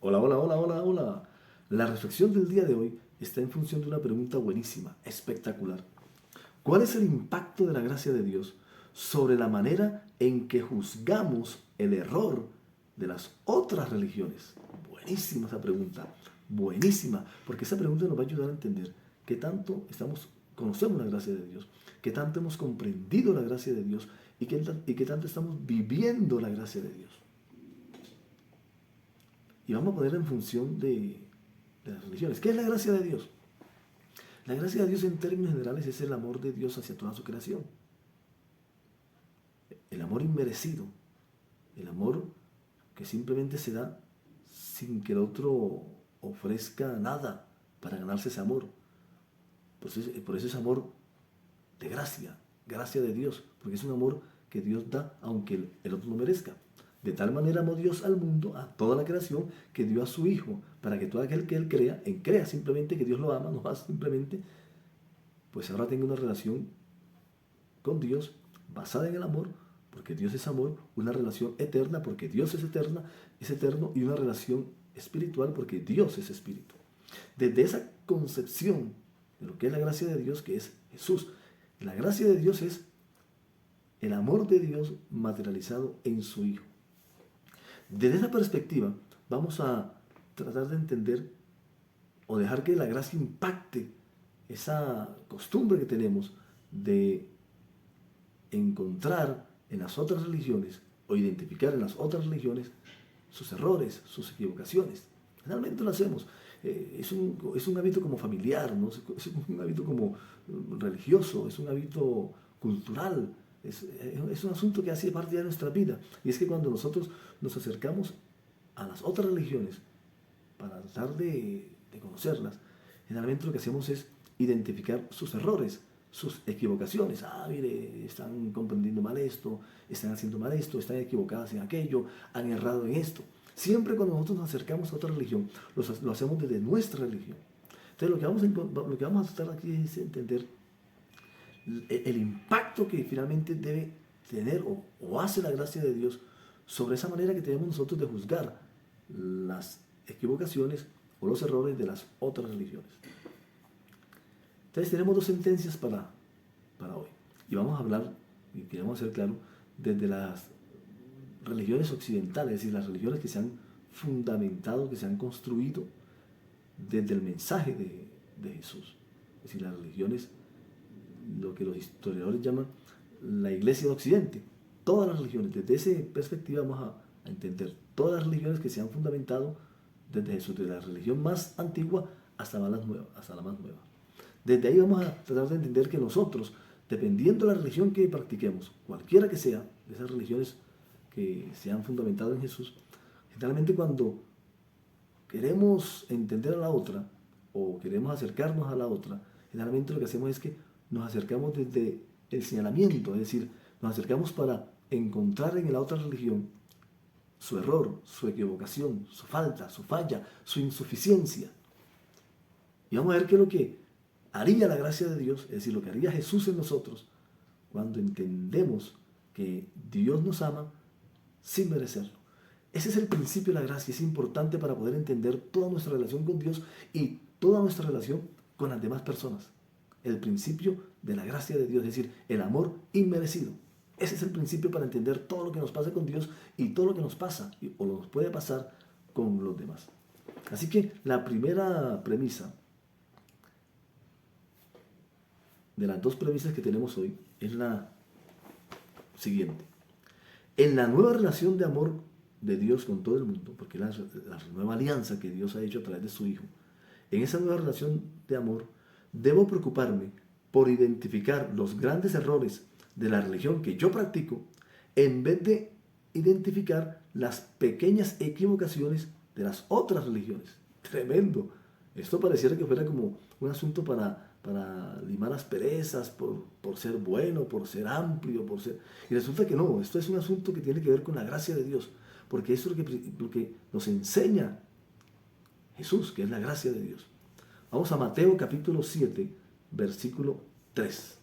Hola, hola, hola, hola, hola. La reflexión del día de hoy está en función de una pregunta buenísima, espectacular. ¿Cuál es el impacto de la gracia de Dios sobre la manera en que juzgamos el error de las otras religiones? Buenísima esa pregunta, buenísima, porque esa pregunta nos va a ayudar a entender qué tanto conocemos la gracia de Dios, qué tanto hemos comprendido la gracia de Dios y qué tanto estamos viviendo la gracia de Dios. Y vamos a poner en función de las religiones. ¿Qué es la gracia de Dios? La gracia de Dios en términos generales es el amor de Dios hacia toda su creación. El amor inmerecido. El amor que simplemente se da sin que el otro ofrezca nada para ganarse ese amor. Por eso es amor de gracia, gracia de Dios, porque es un amor que Dios da aunque el otro no merezca. De tal manera amó Dios al mundo, a toda la creación, que dio a su Hijo, para que todo aquel que Él crea simplemente que Dios lo ama, no más simplemente, pues ahora tenga una relación con Dios basada en el amor, porque Dios es amor, una relación eterna, porque Dios es eterna, es eterno, y una relación espiritual, porque Dios es espíritu. Desde esa concepción de lo que es la gracia de Dios, que es Jesús, la gracia de Dios es el amor de Dios materializado en su Hijo. Desde esa perspectiva, vamos a tratar de entender o dejar que la gracia impacte esa costumbre que tenemos de encontrar en las otras religiones o identificar en las otras religiones sus errores, sus equivocaciones. Realmente lo hacemos. Es un hábito como familiar, ¿no? Es un hábito como religioso, es un hábito cultural, es un asunto que hace parte de nuestra vida. Y es que cuando nosotros nos acercamos a las otras religiones para tratar de conocerlas, generalmente lo que hacemos es identificar sus errores, sus equivocaciones. Mire, están comprendiendo mal esto, están haciendo mal esto, están equivocadas en aquello, han errado en esto. Siempre cuando nosotros nos acercamos a otra religión, lo hacemos desde nuestra religión. Entonces lo que vamos a tratar aquí es entender el impacto que finalmente debe tener o hace la gracia de Dios sobre esa manera que tenemos nosotros de juzgar las equivocaciones o los errores de las otras religiones. Entonces tenemos dos sentencias para hoy. Y vamos a hablar, y queremos hacer claro, desde las religiones occidentales, es decir, las religiones que se han fundamentado, que se han construido desde el mensaje de Jesús. Es decir, las religiones, lo que los historiadores llaman la iglesia de Occidente. Todas las religiones, desde esa perspectiva vamos a entender todas las religiones que se han fundamentado desde Jesús, desde la religión más antigua hasta la más nueva. Desde ahí vamos a tratar de entender que nosotros, dependiendo de la religión que practiquemos, cualquiera que sea, de esas religiones que se han fundamentado en Jesús, generalmente cuando queremos entender a la otra o queremos acercarnos a la otra, generalmente lo que hacemos es que nos acercamos desde el señalamiento, es decir, nos acercamos para encontrar en la otra religión su error, su equivocación, su falta, su falla, su insuficiencia. Y vamos a ver qué es lo que haría la gracia de Dios, es decir, lo que haría Jesús en nosotros cuando entendemos que Dios nos ama sin merecerlo. Ese es el principio de la gracia, es importante para poder entender toda nuestra relación con Dios y toda nuestra relación con las demás personas. El principio de la gracia de Dios, es decir, el amor inmerecido. Ese es el principio para entender todo lo que nos pasa con Dios y todo lo que nos pasa o nos puede pasar con los demás. Así que la primera premisa de las dos premisas que tenemos hoy es la siguiente. En la nueva relación de amor de Dios con todo el mundo, porque es la nueva alianza que Dios ha hecho a través de su Hijo, en esa nueva relación de amor debo preocuparme por identificar los grandes errores de la religión que yo practico en vez de identificar las pequeñas equivocaciones de las otras religiones. Tremendo. Esto pareciera que fuera como un asunto para limar las perezas, por ser bueno, por ser amplio, por ser... Y resulta que no, esto es un asunto que tiene que ver con la gracia de Dios, porque eso es lo que nos enseña Jesús, que es la gracia de Dios. Vamos a Mateo capítulo 7, versículo 3.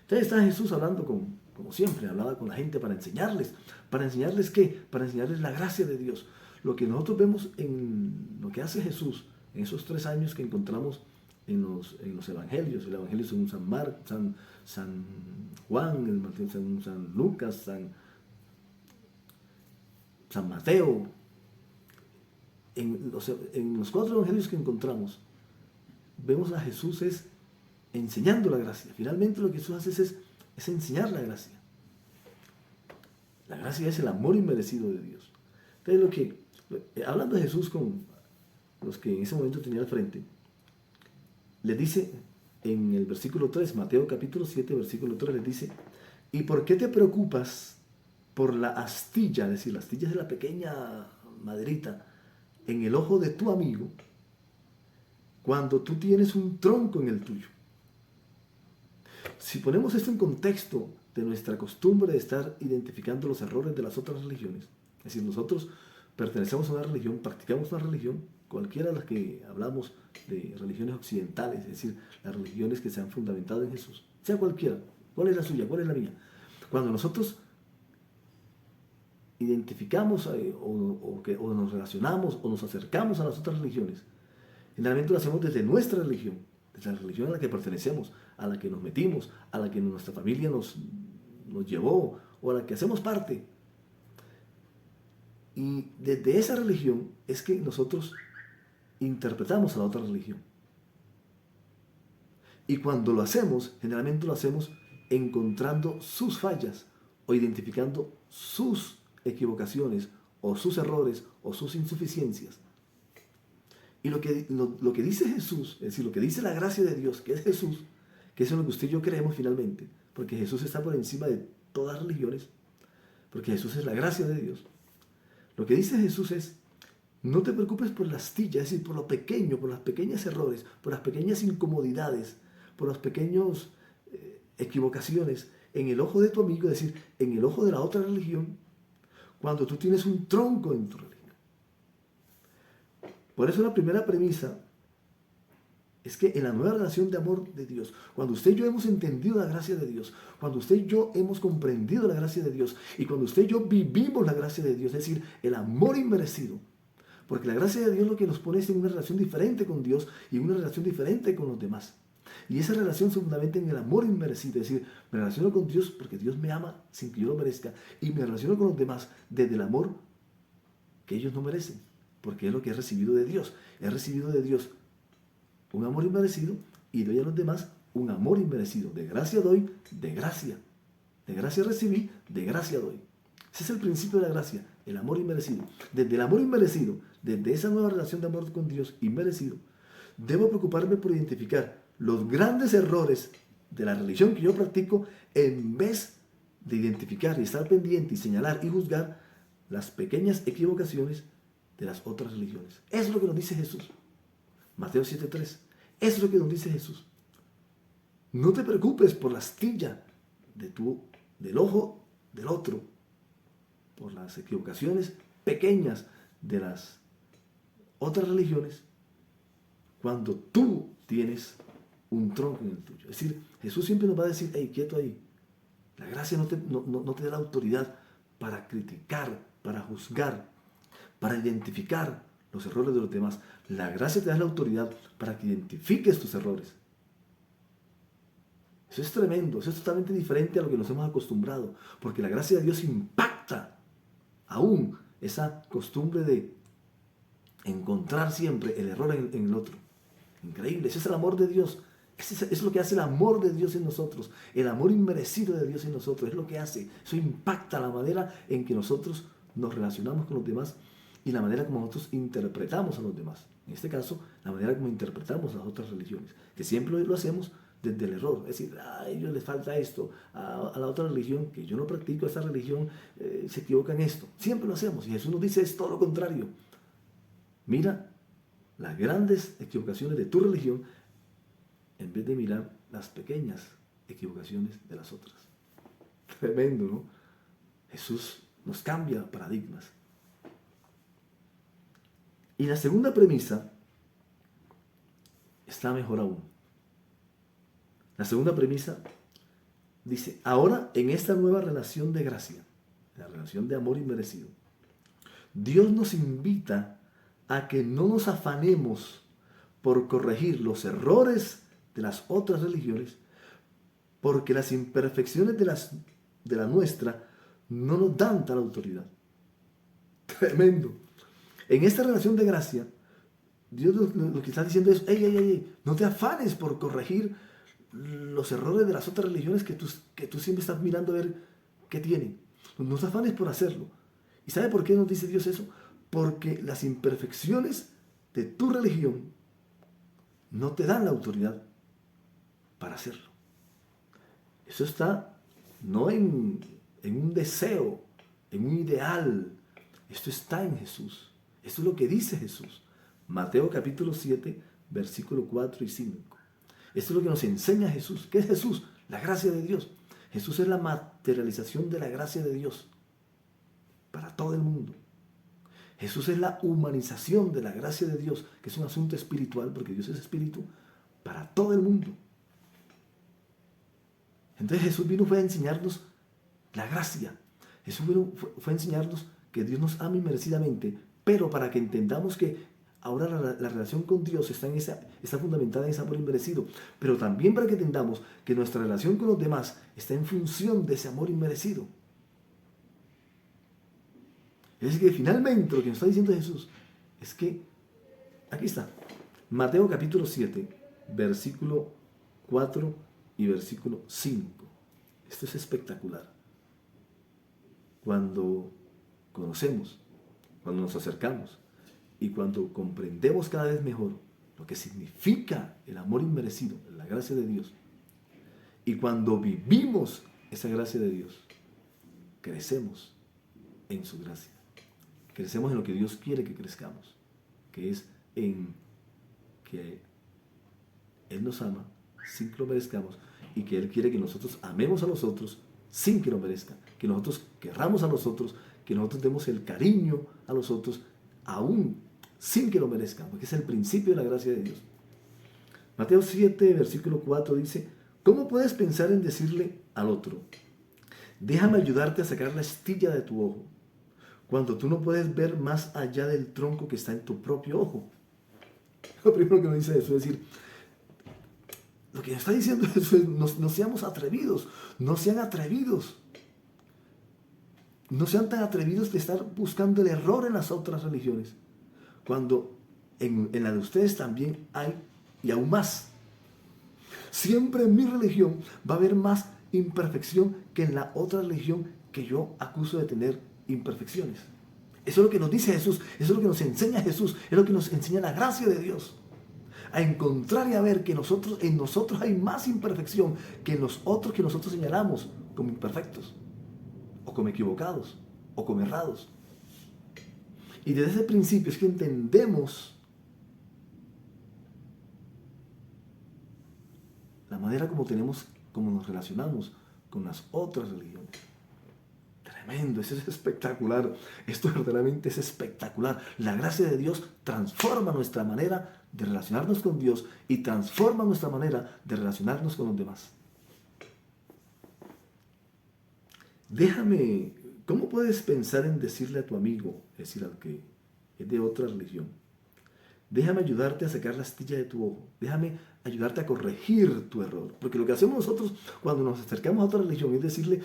Entonces está Jesús hablando como siempre, hablaba con la gente para enseñarles. ¿Para enseñarles qué? Para enseñarles la gracia de Dios. lo que nosotros vemos en lo que hace Jesús, en esos 3 años que encontramos en los evangelios, el evangelio según San Juan, el Mateo según San Lucas, San Mateo, en los 4 evangelios que encontramos, vemos a Jesús es enseñando la gracia. Finalmente lo que Jesús hace es enseñar la gracia. La gracia es el amor inmerecido de Dios. Entonces hablando de Jesús con los que en ese momento tenía al frente, les dice en el versículo 3, Mateo capítulo 7, versículo 3, les dice: ¿y por qué te preocupas por la astilla? Es decir, la astilla es la pequeña maderita en el ojo de tu amigo, cuando tú tienes un tronco en el tuyo. Si ponemos esto en contexto de nuestra costumbre de estar identificando los errores de las otras religiones, es decir, nosotros pertenecemos a una religión, practicamos una religión, cualquiera de las que hablamos de religiones occidentales, es decir, las religiones que se han fundamentado en Jesús, sea cualquiera, ¿cuál es la suya? ¿Cuál es la mía? Cuando nosotros identificamos o nos relacionamos o nos acercamos a las otras religiones, generalmente lo hacemos desde nuestra religión, desde la religión a la que pertenecemos, a la que nos metimos, a la que nuestra familia nos llevó o a la que hacemos parte. Y desde esa religión es que nosotros interpretamos a la otra religión. Y cuando lo hacemos, generalmente lo hacemos encontrando sus fallas o identificando sus equivocaciones o sus errores o sus insuficiencias. Y lo que dice Jesús, es decir, lo que dice la gracia de Dios, que es Jesús, que es en lo que usted y yo creemos finalmente, porque Jesús está por encima de todas las religiones, porque Jesús es la gracia de Dios. Lo que dice Jesús es: no te preocupes por la astilla, es decir, por lo pequeño, por los pequeños errores, por las pequeñas incomodidades, por las pequeñas equivocaciones en el ojo de tu amigo, es decir, en el ojo de la otra religión, cuando tú tienes un tronco en tu religión. Por eso la primera premisa es que en la nueva relación de amor de Dios, cuando usted y yo hemos entendido la gracia de Dios, cuando usted y yo hemos comprendido la gracia de Dios, y cuando usted y yo vivimos la gracia de Dios, es decir, el amor inmerecido, porque la gracia de Dios lo que nos pone es en una relación diferente con Dios y en una relación diferente con los demás. Y esa relación se fundamenta en el amor inmerecido, es decir, me relaciono con Dios porque Dios me ama sin que yo lo merezca, y me relaciono con los demás desde el amor que ellos no merecen, porque es lo que he recibido de Dios. He recibido de Dios un amor inmerecido y doy a los demás un amor inmerecido. De gracia doy, de gracia. De gracia recibí, de gracia doy. Ese es el principio de la gracia, el amor inmerecido. Desde el amor inmerecido, desde esa nueva relación de amor con Dios inmerecido, debo preocuparme por identificar los grandes errores de la religión que yo practico, en vez de identificar y estar pendiente y señalar y juzgar las pequeñas equivocaciones de las otras religiones. Eso es lo que nos dice Jesús. Mateo 7:3. Eso es lo que nos dice Jesús. No te preocupes por la astilla del ojo del otro, por las equivocaciones pequeñas de las otras religiones, cuando tú tienes un tronco en el tuyo. Es decir, Jesús siempre nos va a decir: hey, quieto ahí. La gracia no te da la autoridad para criticar, para juzgar, para identificar los errores de los demás. La gracia te da la autoridad para que identifiques tus errores. Eso es tremendo, eso es totalmente diferente a lo que nos hemos acostumbrado, porque la gracia de Dios impacta aún esa costumbre de encontrar siempre el error en el otro. Increíble, ese es el amor de Dios. Es lo que hace el amor de Dios en nosotros, el amor inmerecido de Dios en nosotros, es lo que hace. Eso impacta la manera en que nosotros nos relacionamos con los demás y la manera como nosotros interpretamos a los demás. En este caso, la manera como interpretamos las otras religiones, que siempre lo hacemos desde el error. Es decir, a ellos les falta esto, a la otra religión, que yo no practico esa religión, se equivoca en esto. Siempre lo hacemos, y Jesús nos dice es todo lo contrario. Mira las grandes equivocaciones de tu religión en vez de mirar las pequeñas equivocaciones de las otras. Tremendo, ¿no? Jesús nos cambia paradigmas. Y la segunda premisa está mejor aún. La segunda premisa dice: ahora en esta nueva relación de gracia, la relación de amor inmerecido, Dios nos invita a que no nos afanemos por corregir los errores de las otras religiones, porque las imperfecciones de la nuestra no nos dan tal autoridad. Tremendo. En esta relación de gracia, Dios lo que está diciendo es, no te afanes por corregir los errores de las otras religiones que tú siempre estás mirando a ver qué tienen. No te afanes por hacerlo. ¿Y sabe por qué nos dice Dios eso? Porque las imperfecciones de tu religión no te dan la autoridad para hacerlo. Eso está no en un deseo, en un ideal. Esto está en Jesús. Esto es lo que dice Jesús. Mateo capítulo 7, versículo 4 y 5. Esto es lo que nos enseña Jesús. ¿Qué es Jesús? La gracia de Dios. Jesús es la materialización de la gracia de Dios para todo el mundo. Jesús es la humanización de la gracia de Dios, que es un asunto espiritual, porque Dios es espíritu, para todo el mundo. Entonces Jesús fue a enseñarnos la gracia. Jesús fue a enseñarnos que Dios nos ama inmerecidamente, pero para que entendamos que ahora la relación con Dios está fundamentada en ese amor inmerecido, pero también para que entendamos que nuestra relación con los demás está en función de ese amor inmerecido. Es decir, que finalmente lo que nos está diciendo Jesús es que, aquí está, Mateo capítulo 7, versículo 4 y versículo 5. Esto es espectacular. Cuando conocemos, cuando nos acercamos y cuando comprendemos cada vez mejor lo que significa el amor inmerecido, la gracia de Dios, y cuando vivimos esa gracia de Dios, crecemos en su gracia. Crecemos en lo que Dios quiere que crezcamos, que es en que Él nos ama sin que lo merezcamos y que Él quiere que nosotros amemos a los otros sin que lo merezcan, que nosotros querramos a los otros, que nosotros demos el cariño a los otros aún sin que lo merezcan, porque es el principio de la gracia de Dios. Mateo 7, versículo 4 dice, ¿cómo puedes pensar en decirle al otro, déjame ayudarte a sacar la astilla de tu ojo, cuando tú no puedes ver más allá del tronco que está en tu propio ojo? Lo primero que nos dice eso es decir, lo que nos está diciendo eso es, no seamos atrevidos, no sean atrevidos. No sean tan atrevidos de estar buscando el error en las otras religiones, cuando en la de ustedes también hay, y aún más. Siempre en mi religión va a haber más imperfección que en la otra religión que yo acuso de tener imperfecciones. Eso es lo que nos dice Jesús, eso es lo que nos enseña Jesús, es lo que nos enseña la gracia de Dios. A encontrar y a ver que en nosotros hay más imperfección que en los otros que nosotros señalamos como imperfectos, o como equivocados, o como errados. Y desde ese principio es que entendemos la manera como nos relacionamos con las otras religiones. Tremendo, eso es espectacular. Esto verdaderamente es espectacular. La gracia de Dios transforma nuestra manera de relacionarnos con Dios y transforma nuestra manera de relacionarnos con los demás. ¿Cómo puedes pensar en decirle a tu amigo, es decir, al que es de otra religión, déjame ayudarte a sacar la astilla de tu ojo, déjame ayudarte a corregir tu error? Porque lo que hacemos nosotros cuando nos acercamos a otra religión es decirle,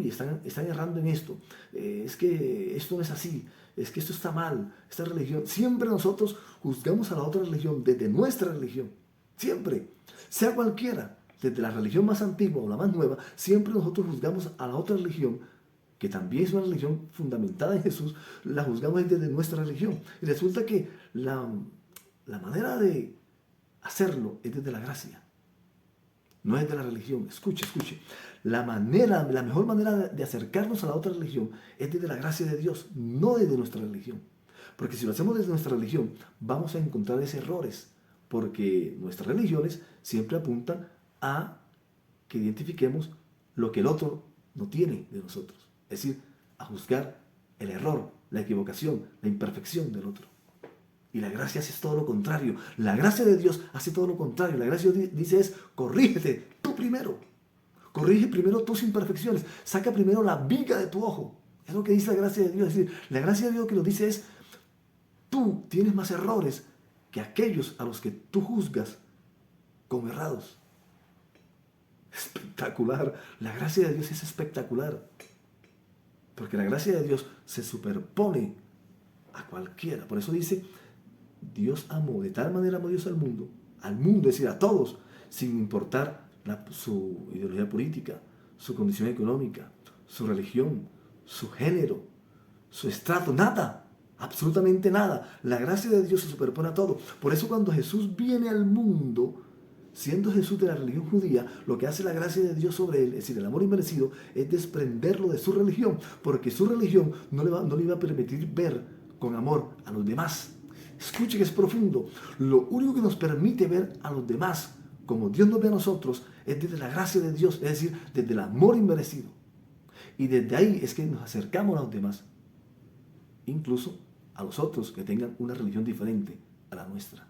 están errando en esto, es que esto no es así, es que esto está mal, esta religión. Siempre nosotros juzgamos a la otra religión desde nuestra religión, siempre, sea cualquiera, desde la religión más antigua o la más nueva, siempre nosotros juzgamos a la otra religión, que también es una religión fundamentada en Jesús, la juzgamos desde nuestra religión. Y resulta que la manera de hacerlo es desde la gracia, no es de la religión. Escuche. La mejor manera de acercarnos a la otra religión es desde la gracia de Dios, no desde nuestra religión. Porque si lo hacemos desde nuestra religión, vamos a encontrar errores, porque nuestras religiones siempre apuntan a que identifiquemos lo que el otro no tiene de nosotros. Es decir, a juzgar el error, la equivocación, la imperfección del otro. Y la gracia hace todo lo contrario. La gracia de Dios hace todo lo contrario. La gracia de Dios dice es, corrígete tú primero. Corrige primero tus imperfecciones. Saca primero la viga de tu ojo. Es lo que dice la gracia de Dios. Es decir, la gracia de Dios que nos dice es, tú tienes más errores que aquellos a los que tú juzgas como errados. Espectacular. La gracia de Dios es espectacular. Porque la gracia de Dios se superpone a cualquiera. Por eso dice, Dios amó, de tal manera amó Dios al mundo, es decir, a todos, sin importar su ideología política, su condición económica, su religión, su género, su estrato, nada. Absolutamente nada. La gracia de Dios se superpone a todo. Por eso cuando Jesús viene al mundo, siendo Jesús de la religión judía, lo que hace la gracia de Dios sobre él, es decir, el amor inmerecido, es desprenderlo de su religión, porque su religión no le iba a permitir ver con amor a los demás. Escuche que es profundo. Lo único que nos permite ver a los demás como Dios nos ve a nosotros es desde la gracia de Dios, es decir, desde el amor inmerecido. Y desde ahí es que nos acercamos a los demás, incluso a los otros que tengan una religión diferente a la nuestra.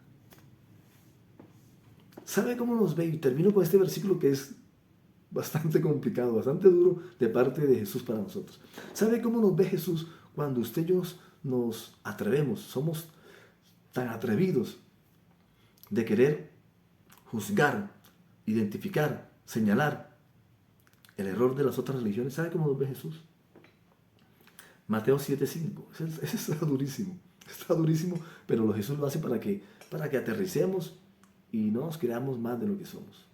¿Sabe cómo nos ve? Y termino con este versículo que es bastante complicado, bastante duro de parte de Jesús para nosotros. ¿Sabe cómo nos ve Jesús cuando usted y yo nos atrevemos? Somos tan atrevidos de querer juzgar, identificar, señalar el error de las otras religiones. ¿Sabe cómo nos ve Jesús? Mateo 7:5. Ese está durísimo, pero Jesús lo hace para que aterricemos y no nos creamos más de lo que somos.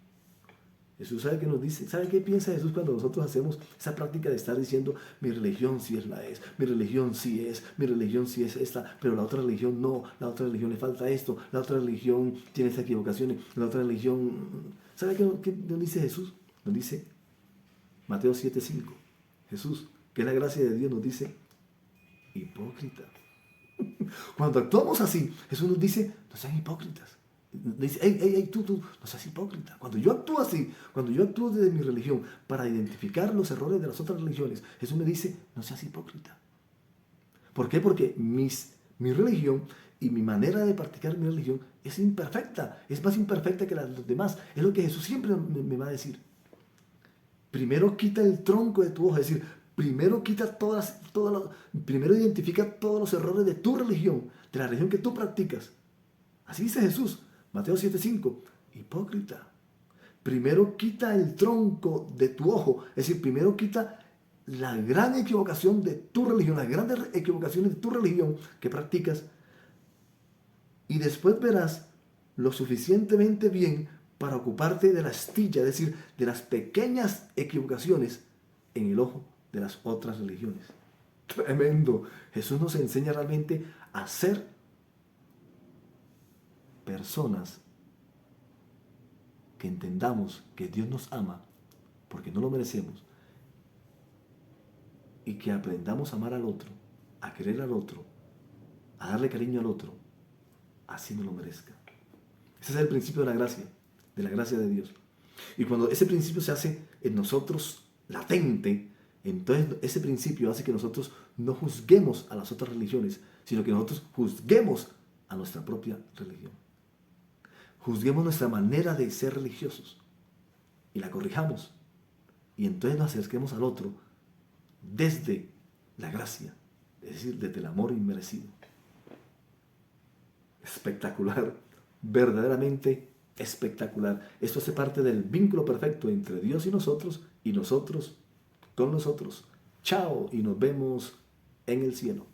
Jesús sabe qué nos dice. ¿Sabe qué piensa Jesús cuando nosotros hacemos esa práctica de estar diciendo, mi religión sí es mi religión sí es esta, pero la otra religión no, la otra religión le falta esto, la otra religión tiene estas equivocaciones, la otra religión... ¿Sabe qué nos dice Jesús? Nos dice Mateo 7:5. Jesús, que es la gracia de Dios, nos dice, hipócrita. Cuando actuamos así, Jesús nos dice, no sean hipócritas. Dice, hey, tú, no seas hipócrita. Cuando yo actúo así, cuando yo actúo desde mi religión para identificar los errores de las otras religiones, Jesús me dice, no seas hipócrita. ¿Por qué? Porque mi religión y mi manera de practicar mi religión es imperfecta, es más imperfecta que la de los demás. Es lo que Jesús siempre me va a decir. Primero quita el tronco de tu hoja, es decir, primero primero identifica todos los errores de tu religión, de la religión que tú practicas. Así dice Jesús. Mateo 7:5, hipócrita. Primero quita el tronco de tu ojo, es decir, primero quita la gran equivocación de tu religión, las grandes equivocaciones de tu religión que practicas, y después verás lo suficientemente bien para ocuparte de la astilla, es decir, de las pequeñas equivocaciones en el ojo de las otras religiones. Tremendo. Jesús nos enseña realmente a ser personas que entendamos que Dios nos ama porque no lo merecemos y que aprendamos a amar al otro, a querer al otro, a darle cariño al otro, así no lo merezca. Ese es el principio de la gracia de Dios. Y cuando ese principio se hace en nosotros latente, entonces ese principio hace que nosotros no juzguemos a las otras religiones, sino que nosotros juzguemos a nuestra propia religión. Juzguemos nuestra manera de ser religiosos y la corrijamos. Y entonces nos acerquemos al otro desde la gracia, es decir, desde el amor inmerecido. Espectacular, verdaderamente espectacular. Esto hace parte del vínculo perfecto entre Dios y nosotros con nosotros. Chao y nos vemos en el cielo.